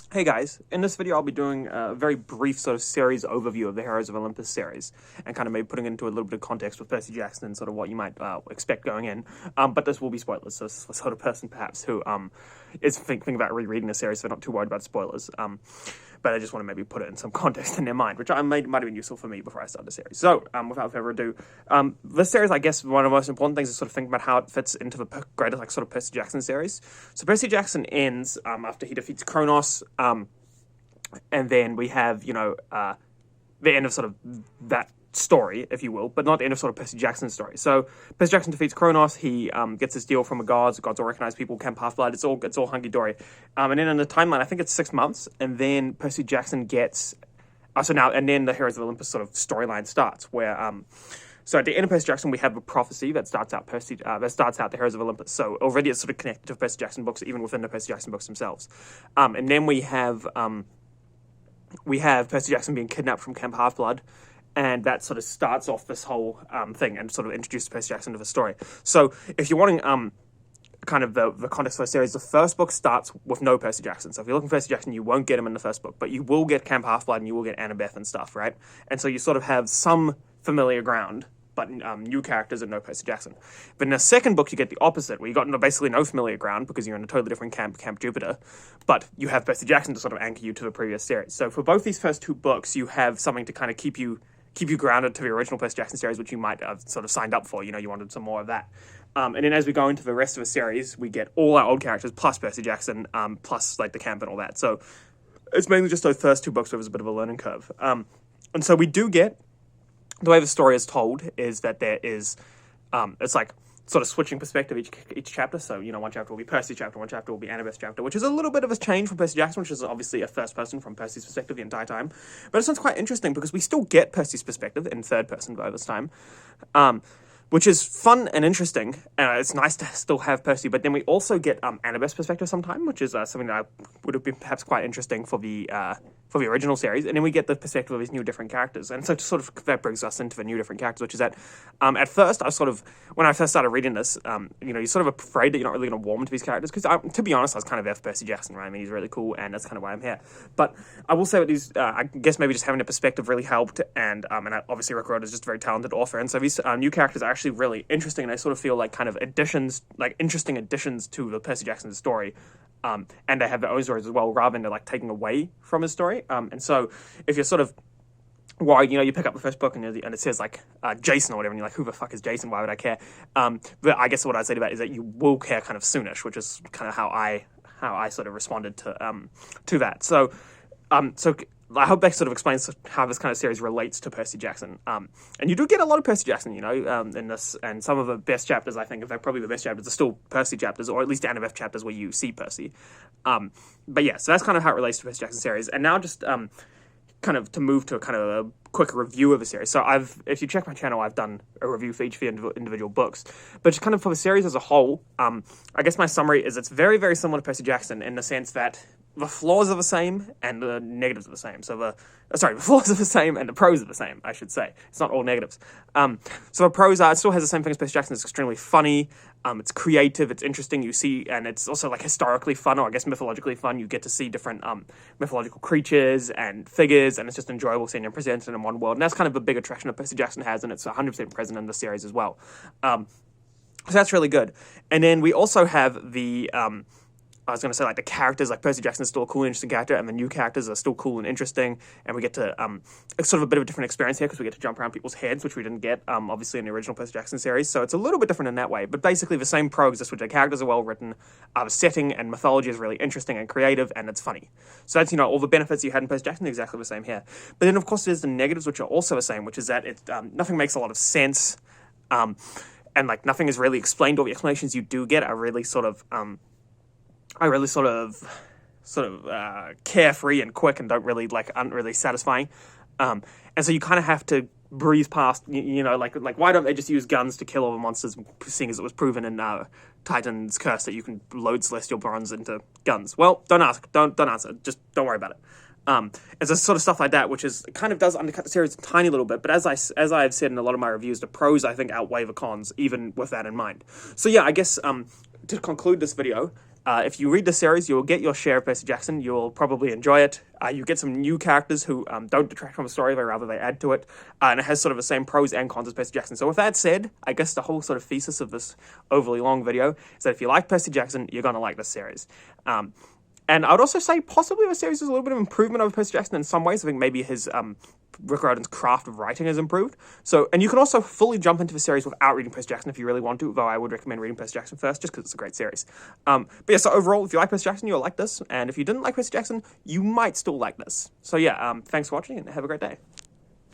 Hey guys, in this video I'll be doing a very brief sort of series overview of the Heroes of Olympus series and kind of maybe putting it into a little bit of context with Percy Jackson and sort of what you might expect going in. But this will be spoilers, so this is the sort of person perhaps who is thinking about rereading the series, so not too worried about spoilers. But I just want to maybe put it in some context in their mind, which might have been useful for me before I start the series. So, without further ado, this series, I guess, one of the most important things is sort of thinking about how it fits into the greater, like, sort of Percy Jackson series. So Percy Jackson ends after he defeats Kronos, and then we have, the end of sort of that story, if you will, but not the end of sort of Percy Jackson's story. So Percy Jackson defeats Kronos. He gets his deal from the gods. The gods all recognize people, Camp Half-Blood. It's all hunky dory. And then in the timeline, I think it's 6 months, and then Percy Jackson gets and then the Heroes of Olympus sort of storyline starts, where so at the end of Percy Jackson, we have a prophecy that starts out the Heroes of Olympus. So already it's sort of connected to Percy Jackson books, even within the Percy Jackson books themselves. And then we have Percy Jackson being kidnapped from Camp Half-Blood, and that sort of starts off this whole thing and sort of introduces Percy Jackson to the story. So if you're wanting kind of the context for the series, the first book starts with no Percy Jackson. So if you're looking for Percy Jackson, you won't get him in the first book, but you will get Camp Half-Blood and you will get Annabeth and stuff, right? And so you sort of have some familiar ground, but new characters and no Percy Jackson. But in the second book, you get the opposite, where you got basically no familiar ground because you're in a totally different camp, Camp Jupiter, but you have Percy Jackson to sort of anchor you to the previous series. So for both these first two books, you have something to kind of keep you grounded to the original Percy Jackson series, which you might have sort of signed up for. You wanted some more of that. And then as we go into the rest of the series, we get all our old characters plus Percy Jackson, plus like the camp and all that. So it's mainly just those first two books where it was a bit of a learning curve. And so we do get, the way the story is told is that there is, it's like sort of switching perspective each chapter. So, one chapter will be Percy's chapter, one chapter will be Annabeth's chapter, which is a little bit of a change from Percy Jackson, which is obviously a first person from Percy's perspective the entire time. But this one's quite interesting because we still get Percy's perspective in third person by this time, which is fun and interesting. It's nice to still have Percy, but then we also get Annabeth's perspective sometime, which is something that would have been perhaps quite interesting for the original series. And then we get the perspective of these new different characters. And so that brings us into the new different characters, which is that at first, when I first started reading this, you're sort of afraid that you're not really going to warm to these characters. Because to be honest, I was kind of there for Percy Jackson, right? I mean, he's really cool, and that's kind of why I'm here. But I will say that these, I guess maybe just having a perspective really helped. And obviously Rick Riordan is just a very talented author. And so these new characters are actually really interesting, and I sort of feel like kind of interesting additions to the Percy Jackson story. And they have their own stories as well, rather than taking away from his story. And so if you're sort of worried, you pick up the first book and it says Jason or whatever, and you're like, who the fuck is Jason? Why would I care? But I guess what I'd say to that is that you will care kind of soonish, which is kind of how I sort of responded to that. So I hope that sort of explains how this kind of series relates to Percy Jackson. And you do get a lot of Percy Jackson, in this, and some of the best chapters, I think, in fact, probably the best chapters are still Percy chapters, or at least Annabeth chapters where you see Percy. But yeah, so that's kind of how it relates to Percy Jackson series. And now just kind of to move to a kind of a quick review of the series. So if you check my channel, I've done a review for each of the individual books. But just kind of for the series as a whole, I guess my summary is it's very, very similar to Percy Jackson in the sense that the flaws are the same and the negatives are the same. So the flaws are the same and the pros are the same, I should say. It's not all negatives. So the pros are, it still has the same thing as Percy Jackson. It's extremely funny. It's creative. It's interesting. You see, and it's also historically fun, or I guess mythologically fun. You get to see different mythological creatures and figures, and it's just enjoyable seeing them presented in one world. And that's kind of a big attraction that Percy Jackson has, and it's 100% present in the series as well. So that's really good. And then we also have the I was going to say, the characters, Percy Jackson is still a cool and interesting character, and the new characters are still cool and interesting, and we get to, it's sort of a bit of a different experience here, because we get to jump around people's heads, which we didn't get, obviously, in the original Percy Jackson series, so it's a little bit different in that way, but basically the same pro exists, which the characters are well written, the setting and mythology is really interesting and creative, and it's funny. So that's, all the benefits you had in Percy Jackson are exactly the same here. But then, of course, there's the negatives, which are also the same, which is that nothing makes a lot of sense, and, nothing is really explained. All the explanations you do get are really sort of carefree and quick and aren't really satisfying. And so you kind of have to breeze past, why don't they just use guns to kill all the monsters, seeing as it was proven in Titan's Curse that you can load celestial bronze into guns? Well, don't answer, just don't worry about it. It's a sort of stuff like that, which kind of does undercut the series a tiny little bit, but as I've said in a lot of my reviews, the pros, I think, outweigh the cons, even with that in mind. So yeah, I guess, to conclude this video, If you read the series, you'll get your share of Percy Jackson. You'll probably enjoy it. You get some new characters who don't detract from the story, but rather they add to it. And it has sort of the same pros and cons as Percy Jackson. So with that said, I guess the whole sort of thesis of this overly long video is that if you like Percy Jackson, you're going to like this series. And I would also say possibly the series is a little bit of improvement over Percy Jackson in some ways. I think maybe his Rick Riordan's craft of writing has improved. So, and you can also fully jump into the series without reading Percy Jackson if you really want to, though I would recommend reading Percy Jackson first just because it's a great series. But yeah, so overall, if you like Percy Jackson, you'll like this. And if you didn't like Percy Jackson, you might still like this. So yeah, thanks for watching and have a great day.